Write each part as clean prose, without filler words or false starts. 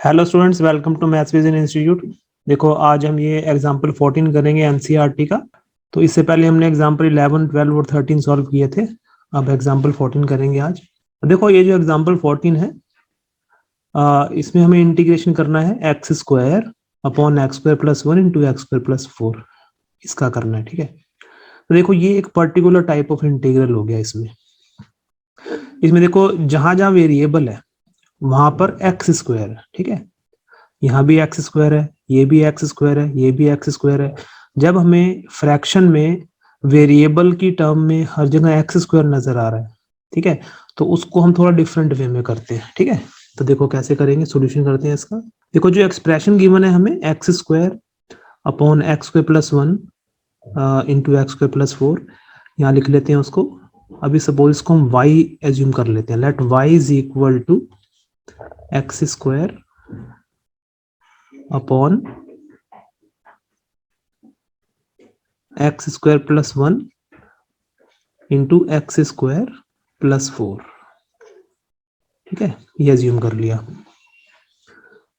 Hello students, welcome to Maths Vision Institute. देखो, आज हम ये एग्जांपल 14 करेंगे एनसीईआरटी का। तो इससे पहले हमने एग्जांपल 11, 12 और 13 सॉल्व किए थे। अब एग्जांपल 14 करेंगे आज। देखो, ये जो एग्जांपल 14 है, इसमें हमें इंटीग्रेशन करना है x square upon x square plus 1 into x square plus 4। इसका करना है, ठीक है। तो देखो, ये एक पर्टिकुलर टाइप ऑफ इंटीग्रल हो गया। इसमें इसमें देखो, जहां जहां वेरिएबल है वहां पर एक्स स्क्वायर है, ठीक है। यहाँ भी एक्स स्क्वायर है, ये भी एक्स स्क्वायर है, ये भी एक्स स्क्वायर है। जब हमें फ्रैक्शन में वेरिएबल की टर्म में हर जगह एक्स स्क्वायर नजर आ रहा है, ठीक है, तो उसको हम थोड़ा डिफरेंट वे में करते हैं, ठीक है। तो देखो कैसे करेंगे, सॉल्यूशन करते हैं इसका। देखो, जो एक्सप्रेशन गिवन है हमें x square upon x square plus 1 into x square plus 4, यहाँ लिख लेते हैं उसको। अभी सपोज इसको हम y एज्यूम कर लेते हैं। Let y is equal to x square upon x square plus 1 into x square plus 4, ठीक है। ये एज्यूम कर लिया।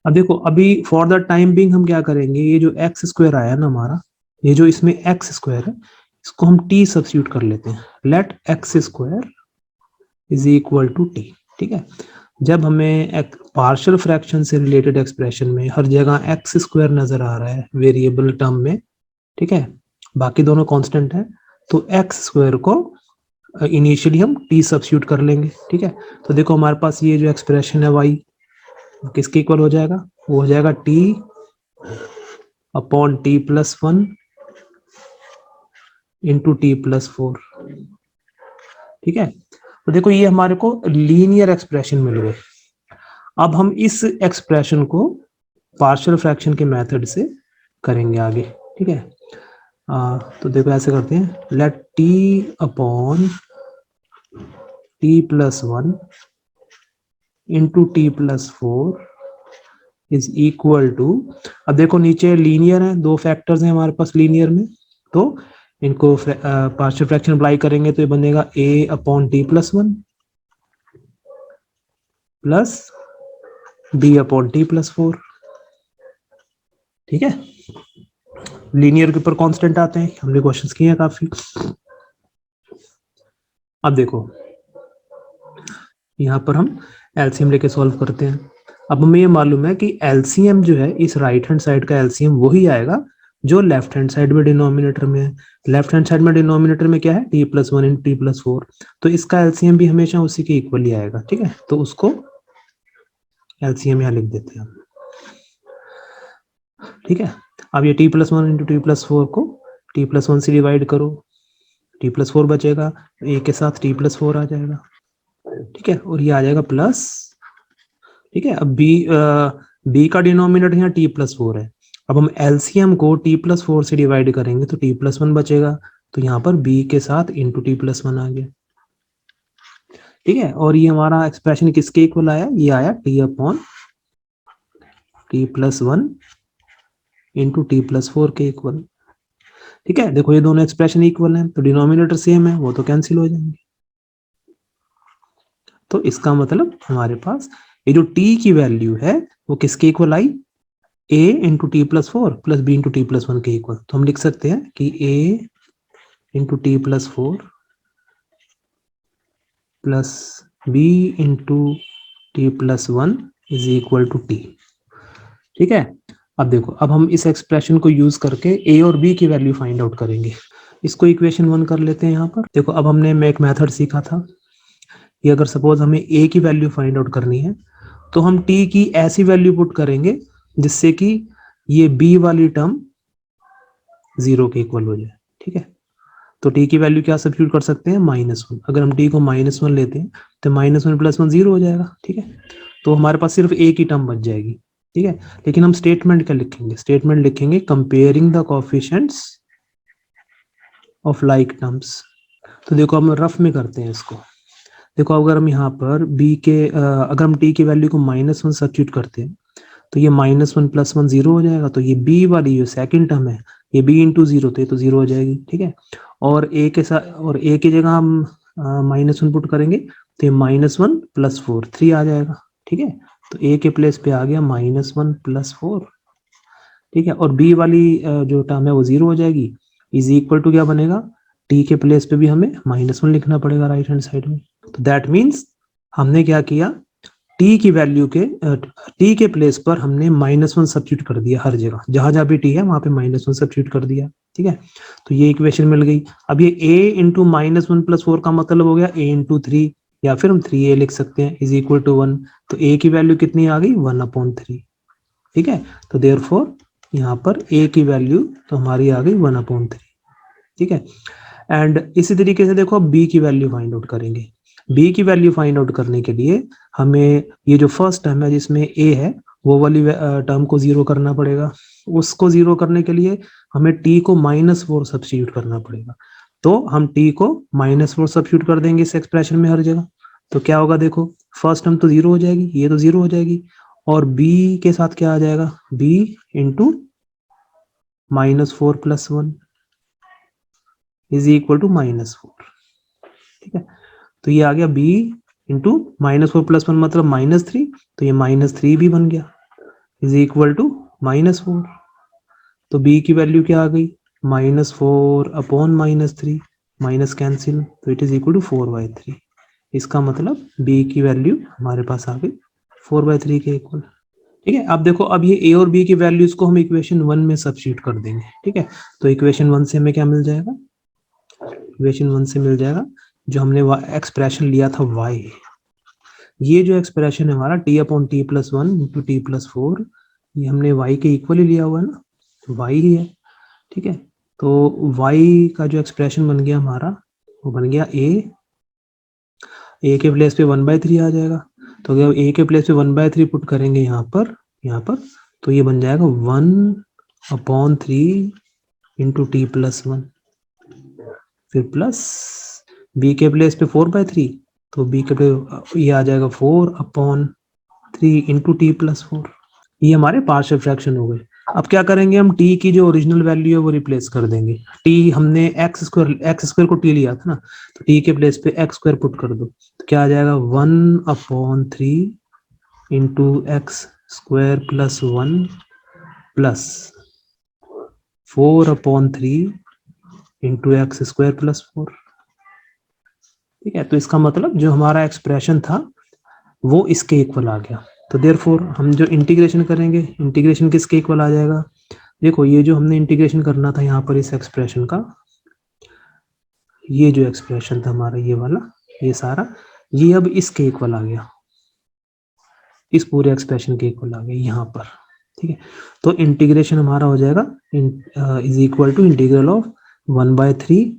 अब देखो, अभी फॉर द टाइम बिंग हम क्या करेंगे, ये जो एक्स स्क्वायर आया ना हमारा, ये जो इसमें एक्स स्क्वायर है, इसको हम टी सब्स्टिट्यूट कर लेते हैं। Let x square is equal to t, ठीक है। जब हमें एक पार्शियल फ्रैक्शन से रिलेटेड एक्सप्रेशन में हर जगह एक्स स्क्वायर नजर आ रहा है वेरिएबल टर्म में, ठीक है, बाकी दोनों कांस्टेंट है, तो एक्स स्क्वायर को इनिशियली हम टी सब्स्टिट्यूट कर लेंगे, ठीक है। तो देखो, हमारे पास ये जो एक्सप्रेशन है वाई किसके इक्वल हो जाएगा, वो हो जाएगा T upon t plus 1 into t plus 4, ठीक है। तो देखो, ये हमारे को लीनियर एक्सप्रेशन मिल गए। अब हम इस एक्सप्रेशन को पार्शियल फ्रैक्शन के मेथड से करेंगे आगे, ठीक है। तो देखो ऐसे करते हैं। Let t upon t plus 1 into t plus 4 is equal to, अब देखो नीचे लीनियर है, दो फैक्टर्स हैं हमारे पास लीनियर में, तो इनको पार्शियल फ्रैक्शन अप्लाई करेंगे तो ये बनेगा a upon t plus 1 plus b upon t plus 4, ठीक है। लीनियर के ऊपर कांस्टेंट आते हैं, हमने क्वेश्चंस किए हैं काफी। अब देखो, यहाँ पर हम एलसीएम लेके सॉल्व करते हैं। अब हमें ये मालूम है कि एलसीएम जो है, इस राइट हैंड साइड का एलसीएम वही आएगा जो लेफ्ट हैंड साइड में डिनोमिनेटर में है। लेफ्ट हैंड साइड में डिनोमिनेटर में क्या है, T plus 1 into t plus 4, तो इसका एलसीएम भी हमेशा उसी के इक्वल ही आएगा, ठीक है। तो उसको एलसीएम यहाँ लिख देते हैं, ठीक है। अब ये T plus 1 into t plus 4 को टी प्लस 1 से डिवाइड करो, टी प्लस 4 बचेगा, ए के साथ टी प्लस 4 आ जाएगा, ठीक है। और ये आ जाएगा प्लस, ठीक है। अब बी का डिनोमिनेटर यहाँ टी प्लस 4 है। अब हम एलसीएम को टी प्लस 4 से डिवाइड करेंगे तो टी प्लस 1 बचेगा, तो यहाँ पर बी के साथ इंटू टी प्लस 1 आ गया, ठीक है। और ये हमारा एक्सप्रेशन किसके इक्वल आया, ये आया T upon t plus 1 into t plus 4 के इक्वल, ठीक है। देखो, ये दोनों एक्सप्रेशन इक्वल हैं, तो डिनोमिनेटर सेम है, वो तो कैंसिल हो जाएंगे। तो इसका मतलब हमारे पास ये जो t की वैल्यू है वो किसके इक्वल आई, a into t plus 4 plus b into t plus 1 के इक्वल। तो हम लिख सकते हैं कि a into t plus 4 plus b into t plus 1 is equal to t, ठीक है। अब देखो, अब हम इस एक्सप्रेशन को यूज करके a और b की वैल्यू फाइंड आउट करेंगे। इसको इक्वेशन 1 कर लेते हैं यहाँ पर। देखो, अब हमने एक मेथड सीखा था कि अगर सपोज हमें a की वैल्यू फाइंड आउट करनी है तो हम t की ऐसी वैल्यू पुट करेंगे जिससे कि ये b वाली टर्म 0 के इक्वल हो जाए, ठीक है। तो t की वैल्यू क्या सब्स्टिट्यूट कर सकते हैं, -1। अगर हम t को -1 लेते हैं तो -1 + 1 0 हो जाएगा, ठीक है। तो हमारे पास सिर्फ a की टर्म बच जाएगी, ठीक है। लेकिन हम स्टेटमेंट क्या लिखेंगे, स्टेटमेंट लिखेंगे comparing the coefficients of like terms. तो देखो, हम रफ में करते हैं इसको। देखो, अगर हम यहाँ पर अगर हम t की वैल्यू को -1 सब्स्टिट्यूट करते हैं तो ये -1 + 1 0 हो जाएगा। तो ये b वाली जो सेकंड टर्म है, ये b इंटू 0, तो ये तो 0 हो जाएगी, ठीक है। और a के साथ, और a की जगह हम -1 पुट करेंगे तो ये -1 + 4 3 आ जाएगा, ठीक है। तो a के प्लेस पे आ गया -1 + 4, ठीक है। और b वाली जो टर्म है वो 0 हो जाएगी, इज इक्वल टू क्या बनेगा, t के प्लेस पे भी हमें -1 लिखना पड़ेगा राइट हैंड साइड में। तो दैट मीन्स हमने क्या किया, t की वैल्यू के t के प्लेस पर हमने -1 सब्स्टिट्यूट कर दिया, हर जगह जहां जहां भी t है वहां पे -1 सब्स्टिट्यूट कर दिया, ठीक है। तो ये इक्वेशन मिल गई। अब ये a इंटू -1 + 4 का मतलब हो गया a इंटू 3, या फिर हम 3a लिख सकते हैं, इज इक्वल टू 1। तो a की वैल्यू कितनी आ गई, 1/3, ठीक है। तो देयरफॉर यहाँ पर a की वैल्यू तो हमारी आ गई 1/3, ठीक है। एंड इसी तरीके से देखो अब b की वैल्यू फाइंड आउट करेंगे। b की वैल्यू फाइंड आउट करने के लिए हमें ये जो फर्स्ट टर्म है जिसमें a है वो वाली टर्म को 0 करना पड़ेगा। उसको 0 करने के लिए हमें t को -4 सब्स्टिट्यूट करना पड़ेगा। तो हम t को -4 सब्स्टिट्यूट कर देंगे इस एक्सप्रेशन में हर जगह। तो क्या होगा, देखो फर्स्ट टर्म तो 0 हो जाएगी, ये तो 0 हो जाएगी, और b के साथ क्या आ जाएगा, b इंटू -4 + 1 इज इक्वल टू -4, ठीक है। तो ये आ गया b इंटू -4 + 1 मतलब -3, तो ये -3 भी बन गया, इज इक्वल टू -4। तो b की वैल्यू क्या आ गई, -4/-3, माइनस कैंसिल, तो इट इज इक्वल टू 4/3। इसका मतलब b की वैल्यू हमारे पास आ गई 4/3 के इक्वल, ठीक है। अब देखो, अब ये a और b की वैल्यूज को हम इक्वेशन 1 में सब्स्टिट्यूट कर देंगे, ठीक है। तो इक्वेशन 1 से हमें क्या मिल जाएगा, इक्वेशन 1 से मिल जाएगा जो हमने एक्सप्रेशन लिया था y, ये जो एक्सप्रेशन है हमारा t/t + 1 × t + 4, ये हमने y के इक्वल ही लिया हुआ है ना, तो y ही है, ठीक है। तो y का जो एक्सप्रेशन बन गया हमारा वो बन गया a के प्लेस पे 1/3 आ जाएगा। तो अगर a के प्लेस पे 1/3 पुट करेंगे यहाँ पर तो ये बन जाएगा 1/3 × t + 1, फिर प्लस b के प्लेस पे 4/3, तो b के पे ये आ जाएगा 4/3 × t + 4। ये हमारे पार्शियल फ्रैक्शन हो गए। अब क्या करेंगे, हम t की जो ओरिजिनल वैल्यू है वो रिप्लेस कर देंगे। t हमने x² को t लिया था ना, तो t के प्लेस पे x² पुट कर दो, तो क्या आ जाएगा 1/3 × x² + 1 प्लस 4/3 × x² + 4, ठीक है। तो इसका मतलब जो हमारा एक्सप्रेशन था वो इसके इक्वल आ गया। तो देयरफॉर हम जो इंटीग्रेशन करेंगे, इंटीग्रेशन किसके इक्वल आ जाएगा, देखो ये जो हमने इंटीग्रेशन करना था यहाँ पर इस एक्सप्रेशन का, ये जो एक्सप्रेशन था हमारा ये वाला, ये सारा, ये अब इसके इक्वल आ गया, इस पूरे एक्सप्रेशन के इक्वल आ गया यहाँ पर, ठीक है। तो इंटीग्रेशन हमारा हो जाएगा is equal to integral of 1/3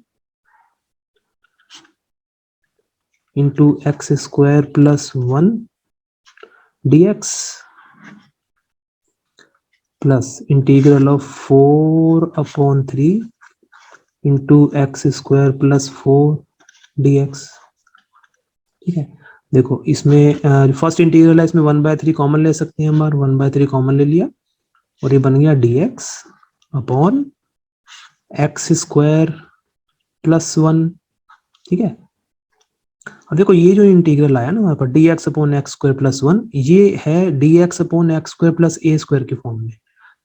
into x² + 1 dx plus integral of 4/3 into x² + 4 dx, ठीक है। देखो इसमें फर्स्ट इंटीग्रल है, इसमें 1/3 कॉमन ले सकते हैं हम, 1/3 कॉमन ले लिया और ये बन गया dx अपॉन x² + 1, ठीक है। अब देखो ये जो इंटीग्रल आया ना हमारे पास dx अपॉन x² + 1, ये है dx अपॉन x² + a² के फॉर्म में,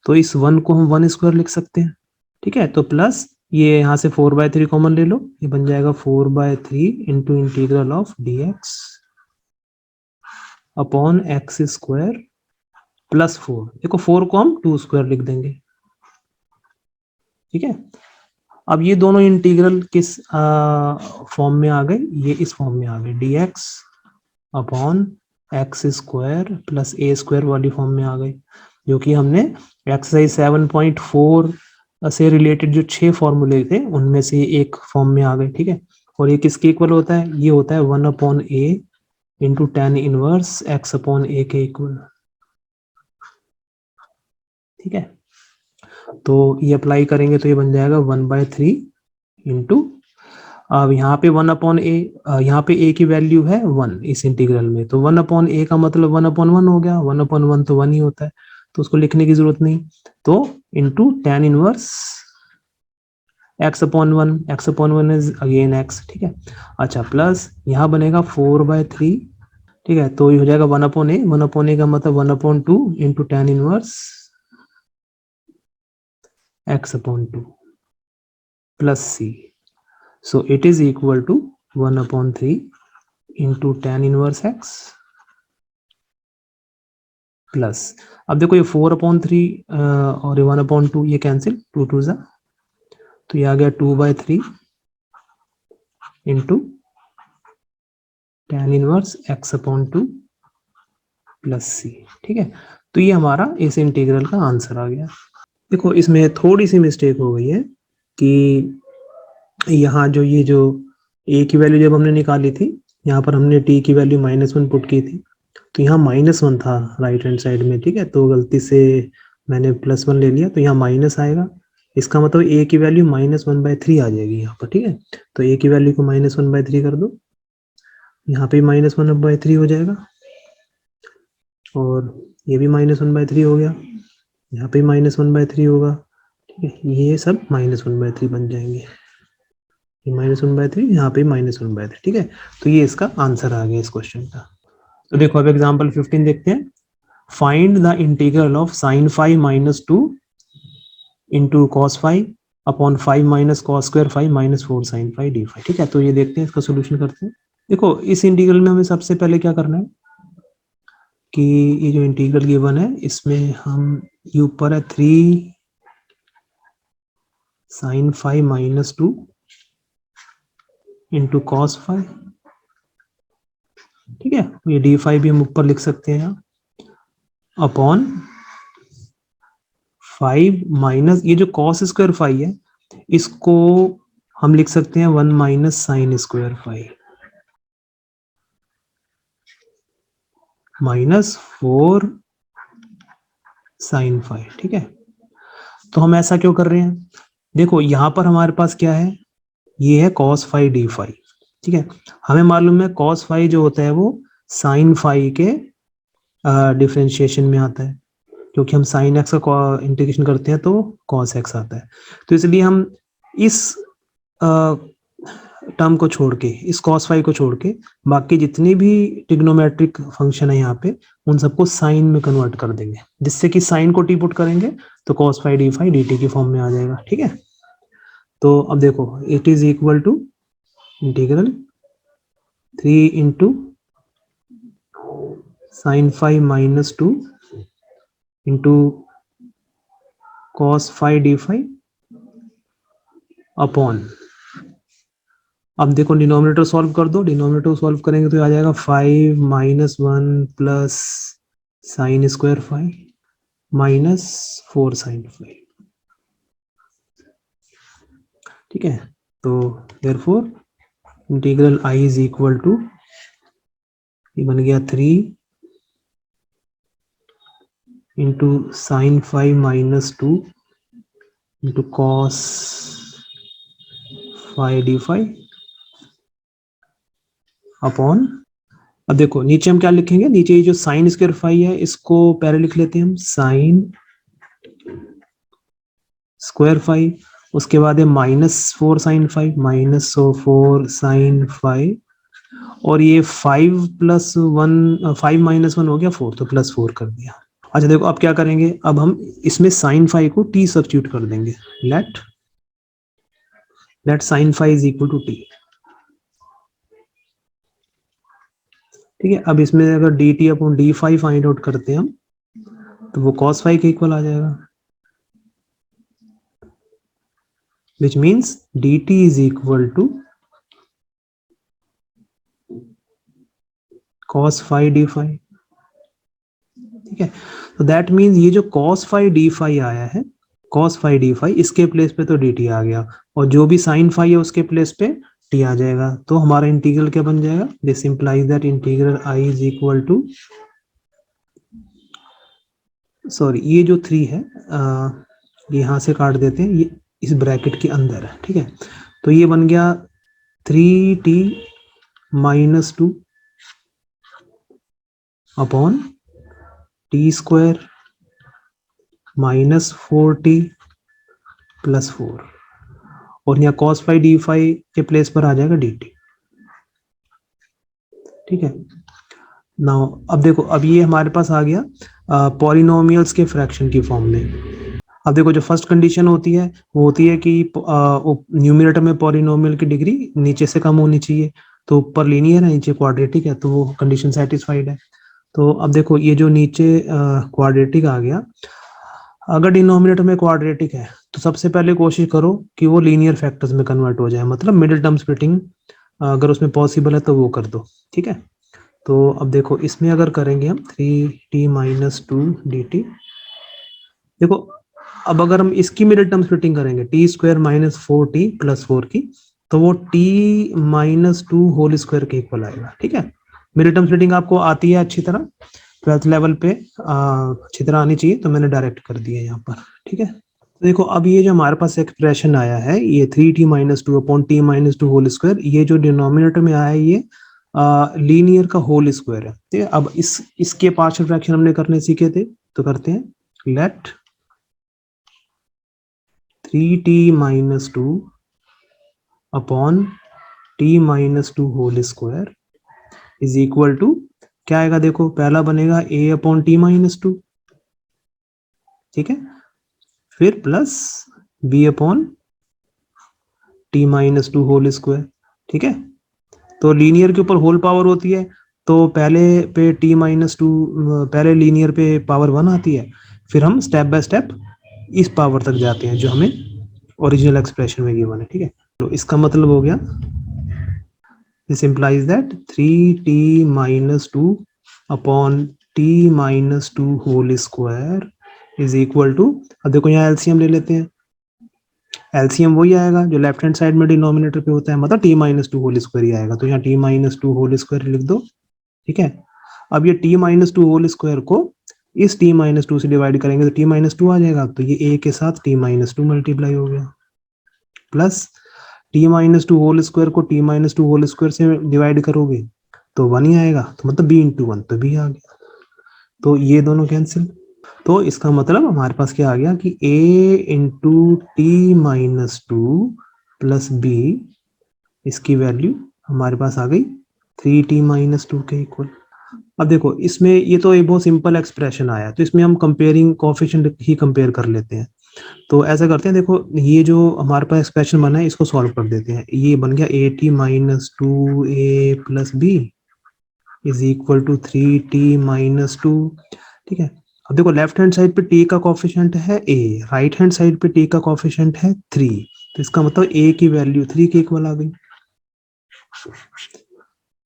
तो इस 1 को हम 1² लिख सकते हैं, ठीक है। तो प्लस ये यहाँ से 4/3 कॉमन ले लो, ये बन जाएगा 4/3 into integral of dx upon x² + 4। देखो 4 को हम 2² लिख देंगे, ठीक है। अब ये दोनों इंटीग्रल किस फॉर्म में आ गए, ये इस फॉर्म में आ गए, dx अपॉन x² + a² वाली फॉर्म में आ गए, जो कि हमने एक्सरसाइज 7.4 से रिलेटेड जो 6 फॉर्मूले थे उनमें से एक फॉर्म में आ गए, ठीक है। और ये किसके इक्वल होता है, ये होता है 1/a into tan inverse x/a के इक्वल, ठीक है। तो ये अप्लाई करेंगे तो ये बन जाएगा 1/3 इंटू, अब यहाँ पे 1/a, यहाँ पे a की वैल्यू है 1 इस इंटीग्रल में, तो 1/a का मतलब 1/1 हो गया, 1/1 तो 1 ही होता है, तो उसको लिखने की जरूरत नहीं। तो into tan inverse x/1, x/1 is again x, ठीक है। अच्छा प्लस यहाँ बनेगा 4/3, ठीक है, तो ये हो जाएगा 1/a, 1/a का मतलब 1/2 into tan inverse x/2 plus c. So it is equal to 1/3 into tan inverse x plus, अब देखो ये 4/3 और 1/2 ये कैंसिल, 2 2 जा, तो ये आ गया 2/3 into tan inverse x/2 plus सी. ठीक है, तो ये हमारा इस इंटीग्रल का आंसर आ गया. देखो इसमें थोड़ी सी मिस्टेक हो गई है कि यहाँ जो ये जो a की वैल्यू जब हमने निकाली थी, यहाँ पर हमने t की वैल्यू -1 पुट की थी, तो यहाँ -1 था राइट हैंड साइड में. ठीक है, तो गलती से मैंने +1 ले लिया, तो यहाँ माइनस आएगा. इसका मतलब a की वैल्यू -1/3 आ जाएगी यहाँ पर. ठीक है, तो a की वैल्यू को -1/3 कर दो, यहाँ पे -1/3 हो जाएगा, और ये भी -1/3 हो गया, यहाँ पे -1/3 होगा. ठीक है, ये सब -1/3 बन जाएंगे, ये -1/3, यहाँ पे -1/3. ठीक है, तो ये इसका आंसर आ गया इस क्वेश्चन का. तो देखो अब एग्जांपल 15 देखते हैं. Find the integral of sin phi -2 into cos phi upon 5 minus cos square phi -4 sin phi d phi. ठीक है, तो ये देखते हैं, इसका सोल्यूशन करते हैं. देखो इस इंटीग्रल में हमें सबसे पहले क्या करना है कि ये जो इंटीग्रल गिवन है इसमें हम ये ऊपर है 3 sin phi -2 into cos phi. ठीक है, ये डी फाई भी हम ऊपर लिख सकते हैं यहाँ, अपॉन 5 माइनस ये जो cos स्क्वायर फाई है इसको हम लिख सकते हैं 1 minus sine square phi -4 sine phi. ठीक है, तो हम ऐसा क्यों कर रहे हैं? देखो यहां पर हमारे पास क्या है, ये है cos फाई डी फाई. ठीक है, हमें मालूम है cos फाई जो होता है वो साइन फाई के डिफरेंशिएशन में आता है, क्योंकि हम साइन एक्स का इंटीग्रेशन करते हैं तो cos x आता है. तो इसलिए हम इस टर्म को छोड़ के, इस cos फाई को छोड़ के बाकी जितनी भी ट्रिग्नोमेट्रिक फंक्शन है यहाँ पे उन सबको साइन में कन्वर्ट कर देंगे, जिससे कि साइन को टी पुट करेंगे तो cos phi d phi d t की फॉर्म में आ जाएगा. ठीक है, तो अब देखो it is equal to integral 3 into sine phi -2 into cos phi d phi upon, अब देखो डिनोमिनेटर सॉल्व कर दो, डिनोमिनेटर सॉल्व करेंगे तो आ जाएगा 5 -1 plus sine square phi -4 sine phi. ठीक है, तो therefore integral i is equal to, ये बन गया 3 into sine phi -2 into cos phi d phi upon, अब देखो नीचे हम क्या लिखेंगे, नीचे ये जो साइन स्क्वायर फाई है इसको पहले लिख लेते हैं हम साइन स्क्वायर फाई, उसके बाद है -4 साइन फाई -4 साइन फाई, और ये 5 + 1 5 - 1 हो गया 4, तो +4 कर दिया. अच्छा देखो अब क्या करेंगे, अब हम इसमें साइन फाई को t सब्स्टिट्यूट कर देंगे. Let sine phi is equal to t. ठीक है, अब इसमें अगर dt upon d phi find out करते हैं हम तो वो cos फाई के इक्वल आ जाएगा, which means dt is equal to cos phi d phi. ठीक है, तो दैट मीन्स ये जो cos फाई डी फाई आया है, cos फाई डी फाई, इसके प्लेस पे तो dt आ गया, और जो भी साइन फाई है उसके प्लेस पे t आ जाएगा. तो हमारा इंटीग्रल क्या बन जाएगा, this implies that integral i is equal to, sorry ये जो 3 है यहां से काट देते हैं, ये इस ब्रैकेट के अंदर है. ठीक है, तो ये बन गया 3t -2 upon T square -4t + 4, और यहाँ cos फाई डी फाई के प्लेस पर आ जाएगा dt. ठीक है, नाउ अब देखो, अब ये हमारे पास आ गया पॉलिनोमियल्स के फ्रैक्शन की फॉर्म में। अब देखो, जो फर्स्ट कंडीशन होती है वो होती है कि न्यूमरेटर में पॉलिनोमियल की डिग्री नीचे से कम होनी चाहिए। तो ऊपर लीनियर है, नीचे क्वाड्रेटिक है, तो वो कंडीशन सेटिस्फाइड है। तो अब देखो, ये जो नीचे क्वाड्रेटिक आ गया, अगर डिनोमिनेटर में क्वाड्रेटिक है तो सबसे पहले कोशिश करो कि वो लीनियर फैक्टर्स में कन्वर्ट हो जाए, मतलब मिडिल टर्म स्प्लिटिंग अगर उसमें पॉसिबल है तो वो कर दो। ठीक है, तो अब देखो, इसमें अगर करेंगे हम 3t-2 dt, देखो अब अगर हम इसकी मिडिल टर्म स्प्लिटिंग करेंगे t² - 4t + 4 की, तो वो t-2 होल स्क्वायर के इक्वल आएगा। ठीक है, मिडिल टर्म स्प्लिटिंग आपको आती है अच्छी तरह, 12th लेवल पे अच्छी तरह आनी चाहिए, तो मैंने डायरेक्ट कर दिया यहाँ पर। ठीक है, तो देखो अब ये जो हमारे पास एक्सप्रेशन आया है, ये 3t-2/t-2 होल स्क्वायर, ये जो डिनोमिनेटर में आया है ये लीनियर का होल स्क्वायर है। ठीक है, अब इसके पार्शियल फ्रैक्शन हमने करने सीखे थे, तो करते हैं। Let 3t-2/t-2 whole square is equal to क्या आएगा, देखो पहला बनेगा a/t-2, ठीक है, फिर प्लस b/t-2 होल स्क्वायर। ठीक है, तो लीनियर के ऊपर होल पावर होती है, तो पहले पे t-2, पहले लीनियर पे पावर 1 आती है, फिर हम स्टेप बाय स्टेप इस पावर तक जाते हैं जो हमें ओरिजिनल एक्सप्रेशन में गिवन है। ठीक है, तो इसका मतलब हो गया, this implies that 3t-2/t-2 whole square is equal to, अब देखो यहाँ एलसीएम ले लेते हैं, एलसीएम वही आएगा जो लेफ्ट हैंड साइड में डिनोमिनेटर पे होता है, मतलब t-2 होल स्क्वायर ही आएगा, तो यहाँ t-2 होल स्क्वायर लिख दो। ठीक है, अब ये t-2 होल स्क्वायर को इस t-2 से डिवाइड करेंगे तो t-2 आ जाएगा, तो ये a के साथ t-2 मल्टीप्लाई हो गया, प्लस t-2 होल स्क्वायर को t-2 होल स्क्वायर से डिवाइड करोगे तो 1 ही आएगा, तो मतलब b/1, तो b आ गया, तो ये दोनों कैंसिल। तो इसका मतलब हमारे पास क्या आ गया कि a/t-2 प्लस b, इसकी वैल्यू हमारे पास आ गई 3t-2 के इक्वल। अब देखो, इसमें ये तो एक बहुत सिंपल एक्सप्रेशन आया, तो इसमें हम कंपेयरिंग कोएफिशिएंट ही कंपेयर कर लेते हैं। तो ऐसा करते हैं, देखो ये जो हमारे पास एक्सप्रेशन बना है इसको सॉल्व कर देते हैं। ये बन गया at-2a plus b is equal to 3t-2। ठीक है, अब देखो लेफ्ट हैंड साइड पे t का कोएफिशिएंट है a, राइट हैंड साइड पे t का कोएफिशिएंट है 3, तो इसका मतलब a की वैल्यू 3 के इक्वल आ गई।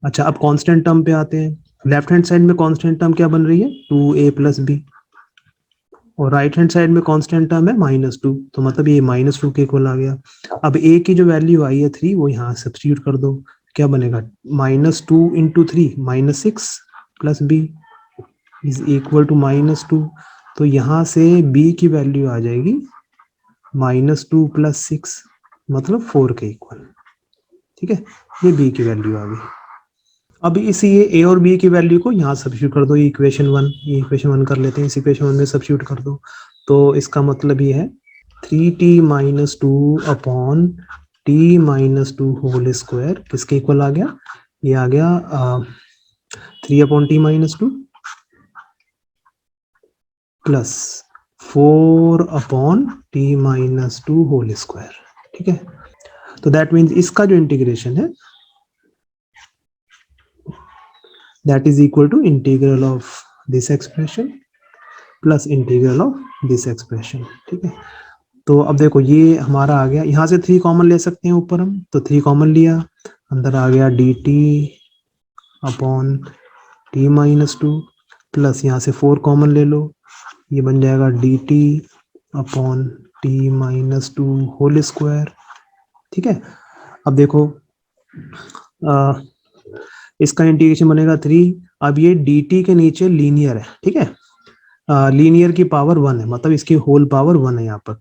अच्छा, अब कांस्टेंट टर्म पे आते हैं। लेफ्ट हैंड साइड में कांस्टेंट टर्म क्या बन रही है, 2a प्लस b, और राइट हैंड साइड में कांस्टेंट टर्म है -2, तो मतलब ये -2 के इक्वल आ गया। अब a की जो वैल्यू आई है 3, वो यहाँ सब्स्टिट्यूट कर दो, क्या बनेगा, -2 × 3 -6 plus b is equal to -2, तो यहाँ से b की वैल्यू आ जाएगी -2 + 6, मतलब 4 के इक्वल। ठीक है, ये b की वैल्यू आ गई। अब इसी ये a और b की वैल्यू को यहाँ सब्स्टिट्यूट कर दो, ये इक्वेशन 1, ये इक्वेशन 1 कर लेते हैं, इस इक्वेशन 1 में सब्स्टिट्यूट कर दो, तो इसका मतलब ये है 3t-2/t-2 होल स्क्वायर किसके इक्वल आ गया, ये आ गया 3/t-2 plus 4/t-2 whole square. ठीक है, तो दैट मीन्स इसका जो इंटीग्रेशन है that is equal to integral of this expression plus integral of this expression. ठीक है, तो अब देखो ये हमारा आ गया, यहाँ से 3 कॉमन ले सकते हैं ऊपर हम, तो 3 कॉमन लिया, अंदर आ गया dt/t-2 प्लस यहाँ से 4 कॉमन ले लो, ये बन जाएगा dt/t-2 होल स्क्वायर। ठीक है, अब देखो इसका इंटीग्रेशन बनेगा 3, अब ये dt के नीचे लीनियर है। ठीक है, लीनियर की पावर 1 है, मतलब इसकी होल पावर 1 है यहाँ पर,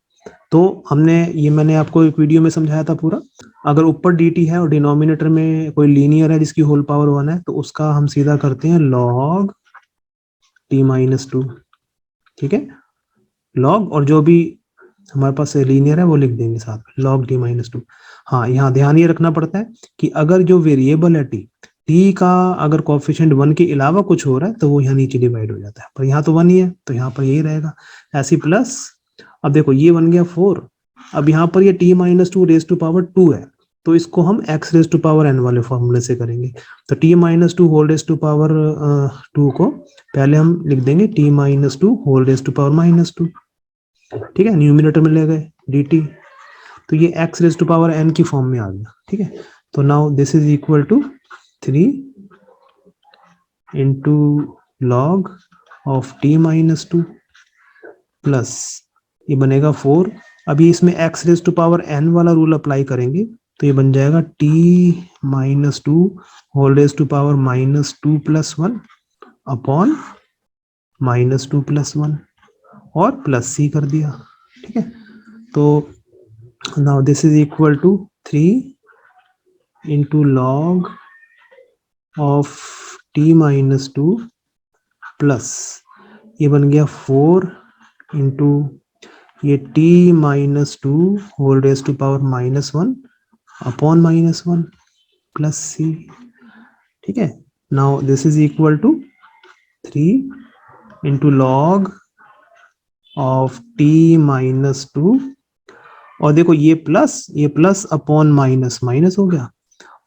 तो हमने ये मैंने आपको एक वीडियो में समझाया था पूरा, अगर ऊपर dt है और डिनोमिनेटर में कोई लीनियर है जिसकी होल पावर 1 है, तो उसका हम सीधा करते हैं log t-2। ठीक है, log, और जो भी हमारे पास लीनियर है वो लिख देंगे साथ में, log t-2। हाँ, यहाँ ध्यान ये रखना पड़ता है कि अगर जो वेरिएबल है t टी का अगर कोएफिशिएंट 1 के अलावा कुछ हो रहा है तो वो यहाँ नीचे डिवाइड हो जाता है, पर यहाँ तो 1 ही है तो यहाँ पर यही रहेगा ऐसी प्लस। अब देखो ये बन गया 4, अब यहाँ पर ये t minus two raise to power 2 है, तो इसको हम x raise to power n वाले फॉर्मूले से करेंगे। तो t minus two whole raise to power 2 को पहले हम लिख देंगे t minus two whole raise to power minus 2, ठीक है, न्यूमिनेटर में ले गए dt, तो ये x raise to power n की फॉर्म में आ गया, ठीक है। तो now this is equal to 3 into log of t minus 2 plus ये बनेगा 4। अभी इसमें x raise to power n वाला रूल अप्लाई करेंगे तो ये बन जाएगा t minus two whole raise to power minus 2 plus 1 upon minus 2 plus 1 और प्लस c कर दिया, ठीक है। तो now this is equal to 3 into log of t minus 2 plus ये बन गया 4 इंटू ये t minus 2 whole raise to power minus 1 upon minus 1 plus c, ठीक है। Now this is equal to 3 into log of t minus 2 और देखो ये plus upon minus minus हो गया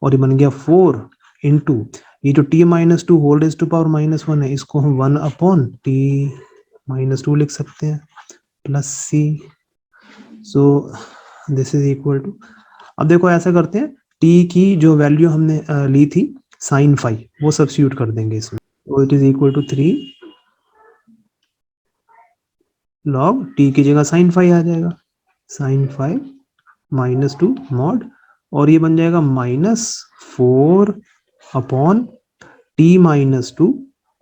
और ये बन गया 4 इंटू ये जो t minus 2 whole raise to power minus 1 है इसको हम 1 अपॉन t माइनस 2 लिख सकते हैं plus c। So this is equal to, अब देखो ऐसा करते हैं t की जो वैल्यू हमने ली थी साइन फाई वो सब्स्टिट्यूट कर देंगे इसमें, तो it is equal to 3 log t की जगह साइन फाई आ जाएगा, साइन फाई माइनस 2 मॉड और ये बन जाएगा minus 4 upon t minus 2,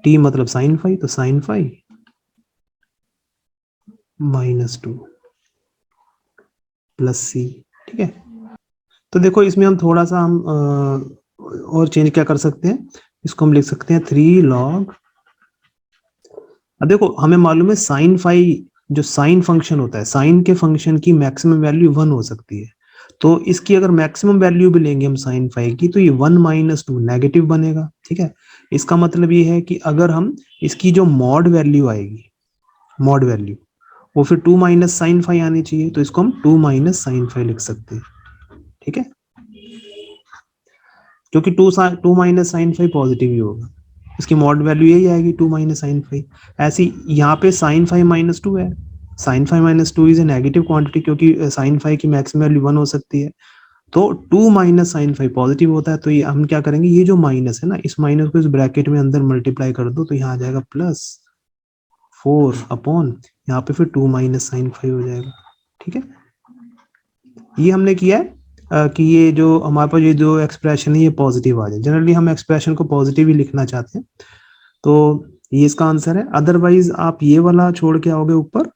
t मतलब साइन फाई तो साइन फाई माइनस 2 प्लस सी, ठीक है। तो देखो इसमें हम थोड़ा सा हम और चेंज क्या कर सकते हैं, इसको हम लिख सकते हैं 3 लॉग, अब देखो हमें मालूम है साइन फाई जो साइन फंक्शन होता है साइन के फंक्शन की मैक्सिमम वैल्यू 1 हो सकती है, तो इसकी अगर मैक्सिमम वैल्यू भी लेंगे हम साइन फाई की तो ये 1 माइनस 2 नेगेटिव बनेगा, ठीक है। इसका मतलब ये है कि अगर हम इसकी जो मॉड वैल्यू आएगी मॉड वैल्यू वो फिर 2 माइनस साइन फाई आनी चाहिए, तो इसको हम 2 माइनस साइन फाई लिख सकते हैं, ठीक है, क्योंकि 2 माइनस साइन फाई पॉजिटिव ही होगा, इसकी मॉड वैल्यू यही आएगी 2 माइनस साइन फाई। ऐसी यहाँ पे साइन फाई माइनस 2 है, sine phi minus 2 is a negative quantity क्योंकि साइन फाई की मैक्सिमम वैल्यू 1 हो सकती है, तो 2 माइनस साइन फाई पॉजिटिव होता है, तो ये हम क्या करेंगे ये जो माइनस है ना इस माइनस को इस ब्रैकेट में अंदर मल्टीप्लाई कर दो तो यहाँ आ जाएगा प्लस 4 अपॉन यहाँ पे फिर 2 माइनस साइन फाई हो जाएगा, ठीक है। ये हमने किया है कि ये जो हमारे पास ये जो एक्सप्रेशन है ये पॉजिटिव आ जाए, जनरली हम एक्सप्रेशन को पॉजिटिव ही लिखना चाहते हैं, तो ये इसका आंसर है। अदरवाइज आप ये वाला छोड़ के आओगे ऊपर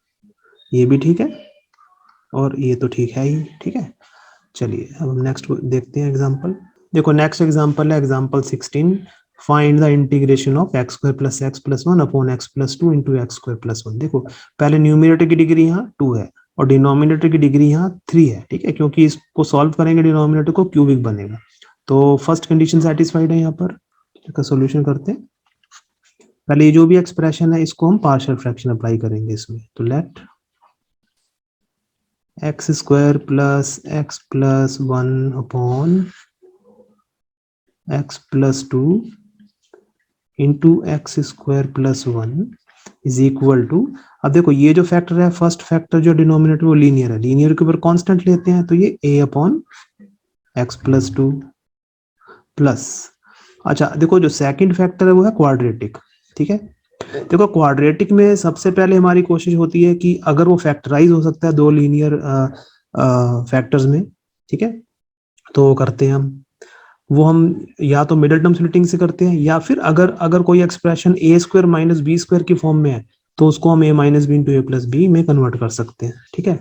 ये भी ठीक है और ये तो ठीक है ही, ठीक है। चलिए अब हम नेक्स्ट देखते हैं एग्जांपल। देखो नेक्स्ट एग्जांपल है example 16, find the integration of x square plus x plus 1 upon x plus 2 into x square plus 1। देखो पहले न्यूमिनेटर की डिग्री यहाँ 2 है और डिनोमिनेटर की डिग्री यहाँ 3 है, ठीक है, क्योंकि इसको सॉल्व करेंगे डिनोमिनेटर को क्यूबिक बनेगा, तो फर्स्ट कंडीशन सेटिस्फाइड है यहाँ पर। इसका सोल्यूशन करते हैं, पहले ये जो भी एक्सप्रेशन है इसको हम पार्शियल फ्रैक्शन अप्लाई करेंगे इसमें, तो let x square plus x plus 1 upon x plus 2 into x square plus 1 is equal to, अब देखो ये जो फैक्टर है फर्स्ट फैक्टर जो डिनोमिनेटर वो लीनियर है, लीनियर के ऊपर कांस्टेंट लेते हैं तो ये a upon x plus 2 plus, अच्छा देखो जो सेकंड फैक्टर है वो है क्वाड्रेटिक, ठीक है। देखो क्वाड्रेटिक में सबसे पहले हमारी कोशिश होती है कि अगर वो फैक्टराइज हो सकता है दो लीनियर फैक्टर्स में, ठीक है, तो करते हैं हम वो हम या तो मिडिल टर्म स्प्लिटिंग से करते हैं या फिर अगर अगर कोई expression a square minus B square की फॉर्म में है तो उसको हम ए माइनस बी इंटू ए प्लस बी में कन्वर्ट कर सकते हैं, ठीक है।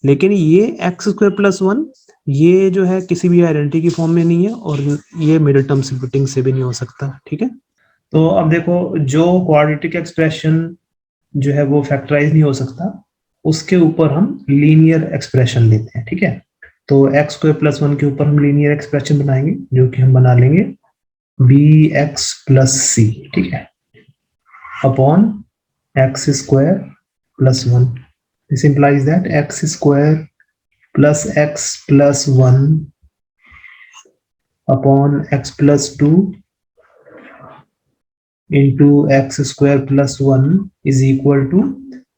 लेकिन ये एक्स स्क्वायर प्लस 1 ये जो है किसी भी आइडेंटिटी की फॉर्म में नहीं है और ये मिडिल टर्म स्प्लिटिंग से भी नहीं हो सकता, ठीक है। तो अब देखो जो क्वाड्रेटिक एक्सप्रेशन जो है वो फैक्टराइज नहीं हो सकता उसके ऊपर हम लीनियर एक्सप्रेशन लेते हैं, ठीक है। तो एक्स स्क्वायर प्लस 1 के ऊपर हम लीनियर एक्सप्रेशन बनाएंगे जो कि हम बना लेंगे बी एक्स प्लस सी, ठीक है, upon x square plus 1। This implies that x square plus x plus 1 upon x plus 2 into x square plus 1 is equal to,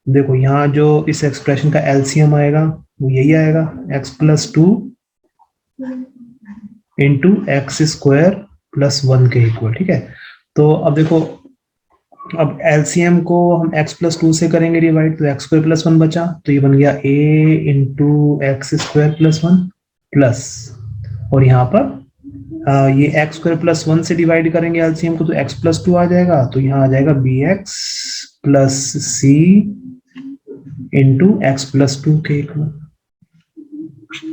देखो यहाँ जो इस एक्सप्रेशन का एलसीएम आएगा वो यही आएगा, x plus 2 into x square plus 1 के इक्वल, ठीक है। तो अब देखो, अब एलसीएम को हम x प्लस 2 से करेंगे डिवाइड, तो एक्स स्क्वायर प्लस 1 बचा, तो ये बन गया a into x square plus 1 plus, और यहाँ पर ये एक्स स्क्वायर प्लस 1 से डिवाइड करेंगे एलसीएम को, तो x प्लस 2 आ जाएगा, तो यहाँ आ जाएगा bx plus c into x plus 2 के इक्वल,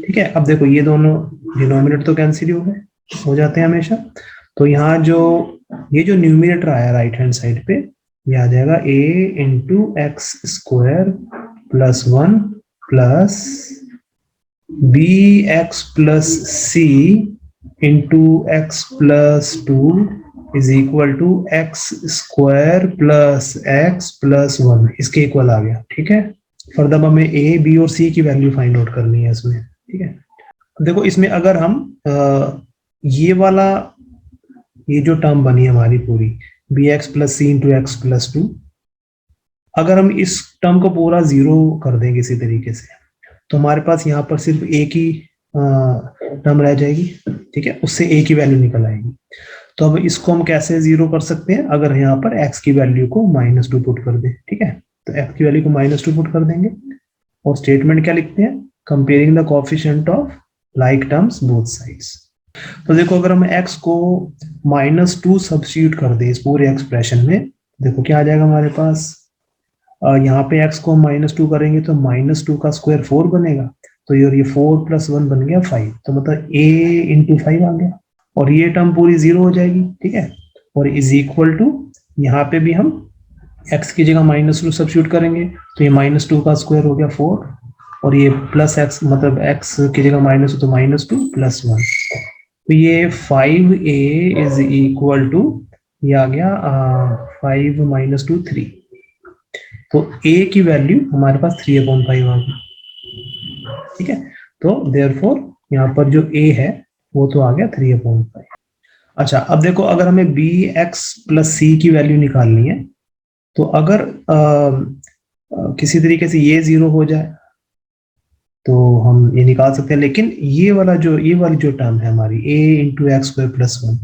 ठीक है। अब देखो ये दोनों डिनोमिनेटर तो कैंसिल हो जाते हैं हमेशा, तो यहाँ जो ये जो न्यूमिनेटर आया राइट हैंड साइड पे, ये आ जाएगा a into x square plus 1 plus b x plus c into x plus 2 is equal to x square plus x plus 1, इसके इक्वल आ गया, ठीक है। फर्दर अब हमें a, b और c की वैल्यू फाइंड आउट करनी है इसमें, ठीक है। देखो इसमें अगर हम ये वाला, ये जो टर्म बनी हमारी पूरी B x plus c into x plus 2, अगर हम इस टर्म को पूरा जीरो कर दें किसी तरीके से, तो हमारे पास यहाँ पर सिर्फ a की टर्म रह जाएगी, ठीक है, उससे a की वैल्यू निकल आएगी। तो अब इसको हम कैसे जीरो कर सकते हैं, अगर यहाँ पर x की वैल्यू को -2 पुट कर दें, ठीक है, तो x की वैल्यू को -2 पुट कर देंगे, और स्टेटमेंट क्या लिखते हैं, comparing the coefficient of like terms both sides. तो देखो अगर हम x को -2 सब्स्टिट्यूट कर दें इस पूरे एक्सप्रेशन में, देखो क्या आ जाएगा हमारे पास, यहाँ पे x को -2 करेंगे तो -2 का स्क्वायर 4 बनेगा, तो ये 4 प्लस 1 बन गया 5, तो मतलब a इंटू 5 आ गया, और ये टर्म पूरी जीरो हो जाएगी, ठीक है, और इज इक्वल टू, यहाँ पे भी हम x की जगह -2 सब्स्टिट्यूट करेंगे, तो ये -2 का स्क्वायर हो गया 4, और ये प्लस x, मतलब x की जगह -2 तो -2 प्लस 1, तो ये 5a इज इक्वल टू, ये आ गया 5 - 2 3, तो a की वैल्यू हमारे पास 3/5 आ गई, ठीक है। तो देयरफॉर यहाँ पर जो a है वो तो आ गया 3/5। अच्छा अब देखो, अगर हमें bx प्लस c की वैल्यू निकालनी है, तो अगर किसी तरीके से ये जीरो हो जाए तो हम ये निकाल सकते हैं, लेकिन ये वाली जो टर्म है हमारी a into x square plus 1,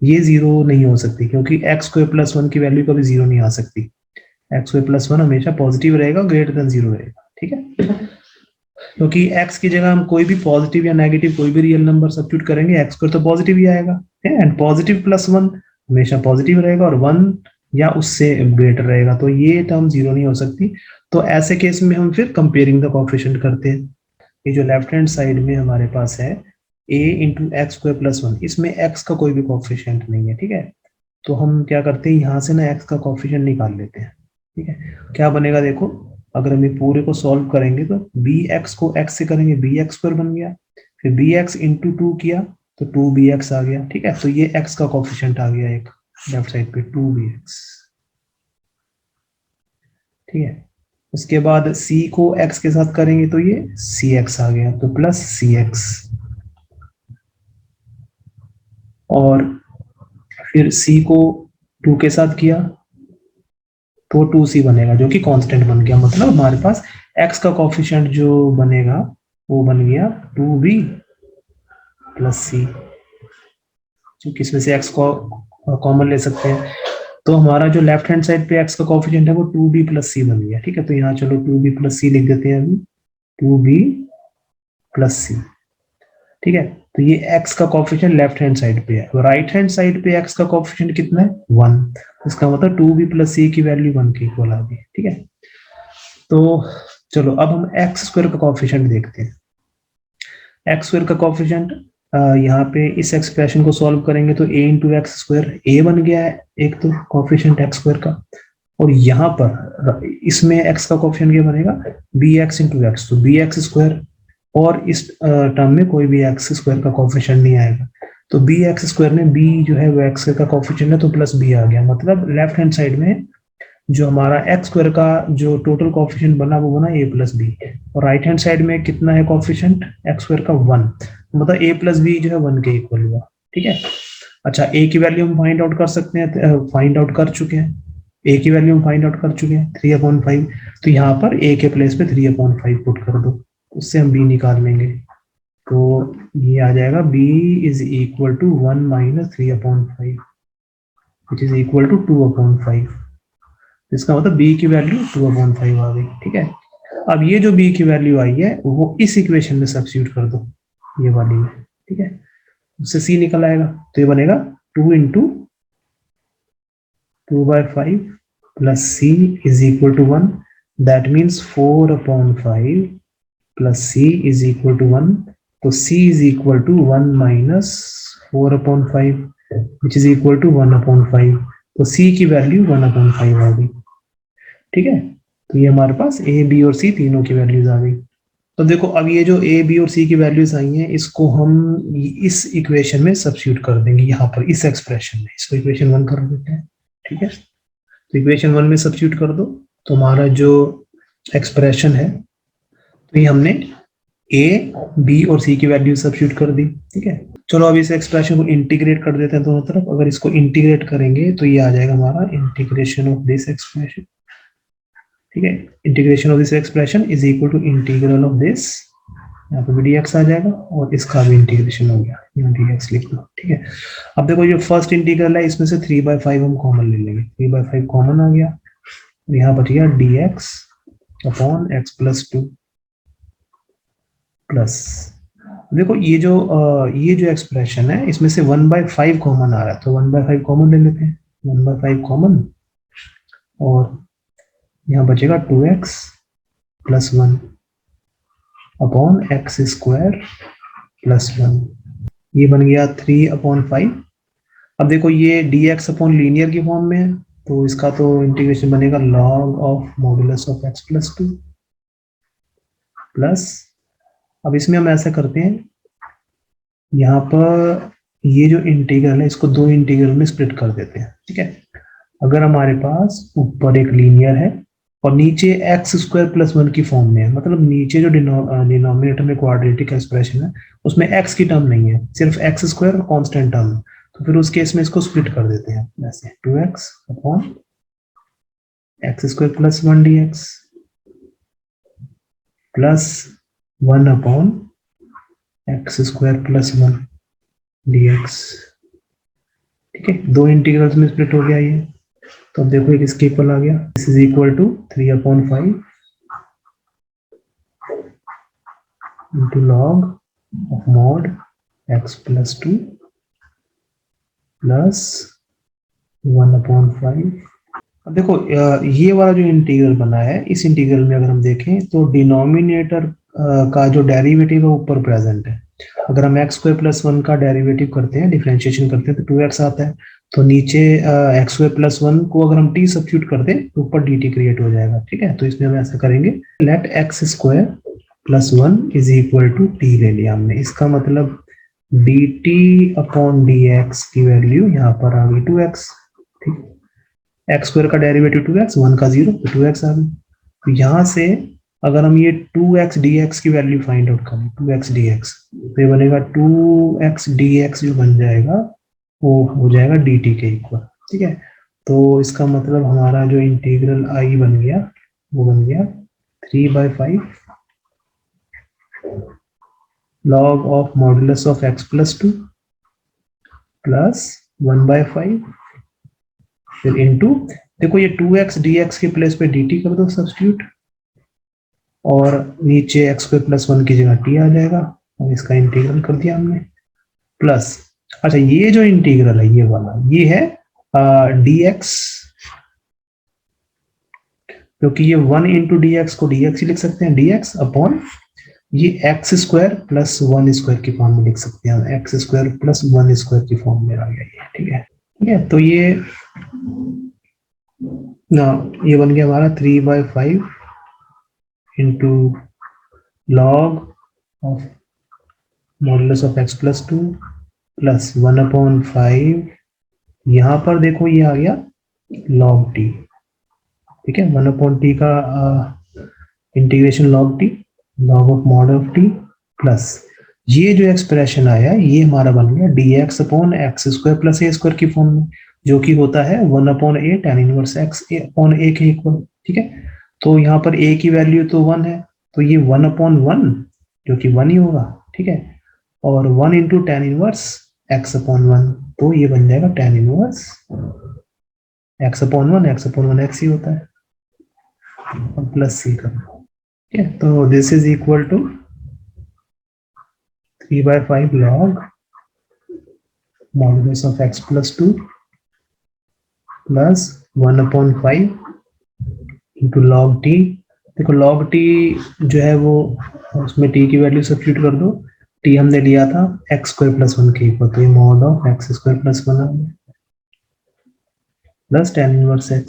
ये जीरो नहीं हो सकती, क्योंकि एक्स स्क्वायर प्लस 1 की वैल्यू कभी जीरो नहीं आ सकती, एक्स स्क्वायर प्लस 1 हमेशा पॉजिटिव रहेगा, ग्रेटर देन 0 रहेगा, ठीक है, क्योंकि x की जगह हम कोई भी पॉजिटिव या नेगेटिव कोई भी रियल नंबर सब्स्टिट्यूट करेंगे, एक्स स्क्वायर तो पॉजिटिव ही आएगा, एंड पॉजिटिव प्लस 1 हमेशा पॉजिटिव रहेगा, और 1 या उससे ग्रेटर रहेगा, तो ये टर्म जीरो नहीं हो सकती। तो ऐसे केस में हम फिर कंपेयरिंग द कोएफिशिएंट करते हैं, ये जो लेफ्ट हैंड साइड में हमारे पास है a into x square plus 1, इसमें x का कोई भी कोएफिशिएंट नहीं है, ठीक है, तो हम क्या करते हैं, यहाँ से ना x का कोएफिशिएंट निकाल लेते हैं, ठीक है। क्या बनेगा देखो, अगर हम ये पूरे को सॉल्व करेंगे तो bx को x से करेंगे, bx स्क्वायर बन गया, फिर bx इंटू 2 किया तो 2bx आ गया, ठीक है, तो ये x का कोएफिशिएंट आ गया एक लेफ्ट साइड पे 2bx, ठीक है। उसके बाद c को x के साथ करेंगे तो ये cx आ गया, तो प्लस cx, और फिर c को 2 के साथ किया तो 2c बनेगा, जो कि कांस्टेंट बन गया, मतलब हमारे पास x का कोएफिशिएंट जो बनेगा वो बन गया 2b प्लस c, जो किसमें से x को कॉमन ले सकते हैं, तो हमारा जो लेफ्ट हैंड साइड पे x का कोएफिशिएंट है वो 2b प्लस c बन गया, ठीक है, तो यहाँ चलो 2b प्लस c लिख देते हैं अभी, 2b प्लस c, ठीक है, तो ये x का कोएफिशिएंट लेफ्ट हैंड साइड पे है, राइट हैंड साइड पे x का कोएफिशिएंट कितना है 1, इसका मतलब 2b प्लस c की वैल्यू 1 के इक्वल आ गई, ठीक है। तो चलो अब हम एक्स स्क्वायर का कोएफिशिएंट देखते हैं, एक्स स्क्वायर का कोएफिशिएंट यहाँ पे इस एक्सप्रेशन को सॉल्व करेंगे तो a into x square a बन गया है एक तो कोएफिशिएंट एक्स स्क्वायर का, और यहाँ पर इसमें x का कोएफिशिएंट क्या बनेगा bx इंटू एक्स, तो bx स्क्वायर, और इस टर्म में कोई भी एक्स स्क्वायर का कोएफिशिएंट नहीं आएगा, तो बी एक्स स्क्वायर में बी जो है वो एक्स का कोफिशिएंट है, तो प्लस बी आ गया। मतलब लेफ्ट हैंड साइड में जो हमारा एक्स स्क्वायर का जो टोटल कोफिशिएंट बना वो बना ए प्लस बी, और राइट हैंड साइड में कितना है कोफिशिएंट एक्स स्क्वायर का 1, मतलब ए प्लस बी जो है 1 के इक्वल हुआ। ठीक है। अच्छा, ए की वैल्यू हम फाइंड आउट कर सकते हैं, फाइंड आउट कर चुके हैं, ए की वैल्यू हम फाइंड आउट कर चुके हैं 3/5। तो यहाँ पर ए के प्लेस पे 3/5 पुट कर दो, उससे हम बी निकाल लेंगे। तो ये आ जाएगा b is equal to 1 minus 3/5 which is equal to 2/5। इसका मतलब b की वैल्यू 2/5 आ गई। ठीक है। अब ये जो b की वैल्यू आई है वो इस इक्वेशन में सब्स्टिट्यूट कर दो, ये वाली में। ठीक है। उससे c निकल आएगा, तो ये बनेगा 2 into 2/5 plus c is equal to 1, that means 4/5 plus c is equal to 1। तो c is equal to 1 minus 4/5 which is equal to 1/5। तो c की वैल्यू 1/5 आ गई। ठीक है। तो ये हमारे पास a b और c तीनों की वैल्यूज आ गई। तो देखो अब ये जो a b और c की वैल्यूज आई हैं इसको हम इस इक्वेशन में सब्स्टिट्यूट कर देंगे, यहाँ पर इस एक्सप्रेशन में। इसको इक्वेशन 1 कर देते हैं। ठीक है। तो इक्वेशन 1 में सब्स्टिट्यूट कर दो, तो हमारा जो एक्सप्रेशन है, तो ये हमने a b और c की वैल्यू सब्स्टिट्यूट कर दी। ठीक है। चलो अब इस एक्सप्रेशन को इंटीग्रेट कर देते हैं दोनों तरफ। अगर इसको इंटीग्रेट करेंगे तो ये आ जाएगा हमारा इंटीग्रेशन ऑफ दिस एक्सप्रेशन। ठीक है। Integration of this expression is equal to integral of this, यहाँ पे भी dx आ जाएगा और इसका भी इंटीग्रेशन हो गया, यहाँ dx लिख लो। ठीक है। अब देखो ये फर्स्ट इंटीग्रल है, इसमें से 3/5 हम कॉमन ले लेंगे। 3/5 कॉमन आ गया, यहाँ बच गया dx upon x plus 2 plus, देखो ये जो एक्सप्रेशन है इसमें से 1/5 कॉमन आ रहा है, तो 1/5 कॉमन ले लेते हैं। 1/5 कॉमन, और यहाँ बचेगा 2x plus 1 upon x square plus 1, ये बन गया 3/5। अब देखो ये dx अपॉन लीनियर की फॉर्म में है, तो इसका तो इंटीग्रेशन बनेगा log of modulus of x plus 2 plus, अब इसमें हम ऐसा करते हैं, यहाँ पर ये जो इंटीग्रल है इसको दो इंटीग्रल में स्प्लिट कर देते हैं। ठीक है। अगर हमारे पास ऊपर एक लीनियर है और नीचे एक्स स्क्वायर प्लस 1 की फॉर्म में है, मतलब नीचे जो डिनोमिनेटर में क्वाड्रेटिक एक्सप्रेशन है उसमें एक्स की टर्म नहीं है, सिर्फ एक्स स्क्वायर और कांस्टेंट टर्म है, तो फिर उस केस में इसको स्प्लिट कर देते हैं ऐसे, 2x upon x square plus 1 dx plus 1 upon x square plus 1 dx। ठीक है। दो इंटीग्रल्स में स्प्लिट हो गया ये, तो अब देखो एक इसके इक्वल आ गया, this is equal to 3/5 into log of mod x plus 2 plus 1/5। अब देखो ये वाला जो इंटीग्रल बना है, इस इंटीग्रल में अगर हम देखें तो डिनोमिनेटर का जो डेरिवेटिव है ऊपर प्रेजेंट है। अगर हम एक्स स्क्वायर प्लस 1 का डेरिवेटिव करते हैं, डिफरेंशिएशन करते हैं, तो 2x आता है, तो नीचे एक्स स्क्वायर प्लस 1 को अगर हम t सब्स्टिट्यूट कर दें तो ऊपर dt क्रिएट हो जाएगा। ठीक है। तो इसमें हम ऐसा करेंगे, let x square plus 1 is equal to t ले लिया हमने, इसका मतलब dt अपॉन dx की वैल्यू यहाँ पर आ गई 2x। ठीक, एक्स स्क्वायर का डेरिवेटिव 2x, 1 का 0, तो 2x आ गई। तो यहाँ से अगर हम ये 2x dx की वैल्यू फाइंड आउट करें, 2x dx, तो ये बनेगा 2x dx जो बन जाएगा वो हो जाएगा dt के इक्वल। ठीक है। तो इसका मतलब हमारा जो इंटीग्रल i बन गया वो बन गया 3/5 log of modulus of x plus 2 plus 1/5, फिर इनटू, देखो ये 2x dx के प्लेस पे dt कर दो सब्स्टिट्यूट, और नीचे x स्क्वायर प्लस 1 की जगह t आ जाएगा, और इसका इंटीग्रल कर दिया हमने, प्लस, अच्छा ये जो इंटीग्रल है ये वाला, ये है dx, क्योंकि ये 1 इंटू dx को dx ही लिख सकते हैं, dx अपॉन ये एक्स स्क्वायर प्लस 1 स्क्वायर की फॉर्म में लिख सकते हैं, एक्स स्क्वायर प्लस 1 स्क्वायर की फॉर्म में आ गया ये। ठीक है। ठीक है। तो ये बन गया हमारा 3/5 into log of modulus of x plus 2 plus 1/5, यहाँ पर देखो ये आ गया log t, ठीक है, 1/t का integration log t, log of mod of t, plus ये जो एक्सप्रेशन आया ये हमारा बन गया dx/x² प्लस a स्क्वायर की फॉर्म में, जो कि होता है 1/a tan inverse x upon a के इक्वल, ठीक है। तो यहाँ पर a की वैल्यू तो 1 है, तो ये 1/1 जो कि 1 ही होगा, ठीक है, और 1 इंटू tan इनवर्स x/1, तो ये बन जाएगा tan inverse x/1, x/1 x ही होता है, और प्लस c का, ठीक है। तो this is equal to 3/5 log modulus of x plus 2 plus 1/5 into log t। देखो log t जो है वो उसमें t की वैल्यू सब्स्टिट्यूट कर दो, t हमने लिया था x² प्लस 1 के इक्वल, तो ये mod of x² plus 1 plus tan inverse x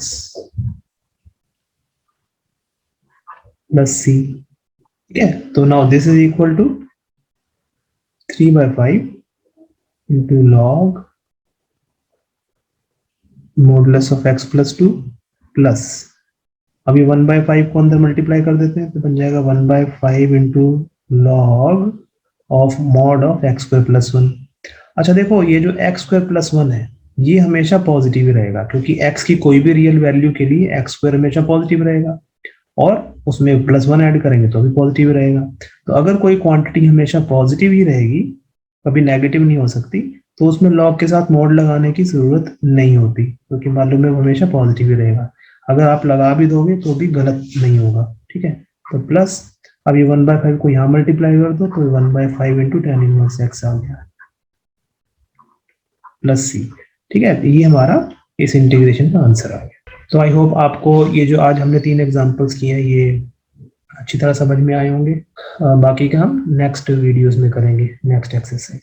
plus c, ठीक है। तो now this is equal to 3/5 into log modulus of x plus 2 plus, अभी 1/5 को अंदर मल्टीप्लाई कर देते हैं तो बन जाएगा 1/5 into log of mod of x² plus 1। अच्छा देखो ये जो x² प्लस 1 है ये हमेशा पॉजिटिव ही रहेगा, क्योंकि x की कोई भी रियल वैल्यू के लिए x² हमेशा पॉजिटिव रहेगा, और उसमें प्लस 1 ऐड करेंगे तो भी पॉजिटिव रहेगा। तो अगर कोई क्वांटिटी हमेशा पॉजिटिव ही रहेगी, कभी नेगेटिव नहीं हो सकती, तो उसमें लॉग के साथ मॉड लगाने की जरूरत नहीं होती, क्योंकि मालूम है वो हमेशा पॉजिटिव ही रहेगा। अगर आप लगा भी दोगे तो भी गलत नहीं होगा, ठीक है। तो प्लस अब ये 1/5 को यहाँ मल्टीप्लाई कर दो तो 1/5 इंटू tan इनवर्स x आ गया प्लस c, ठीक है। ये हमारा इस इंटीग्रेशन का आंसर आ गया। तो आई होप आपको ये जो आज हमने 3 एग्जांपल्स किए हैं ये अच्छी तरह समझ में आए होंगे। बाकी का हम नेक्स्ट वीडियोस में करेंगे, नेक्स्ट एक्सरसाइज।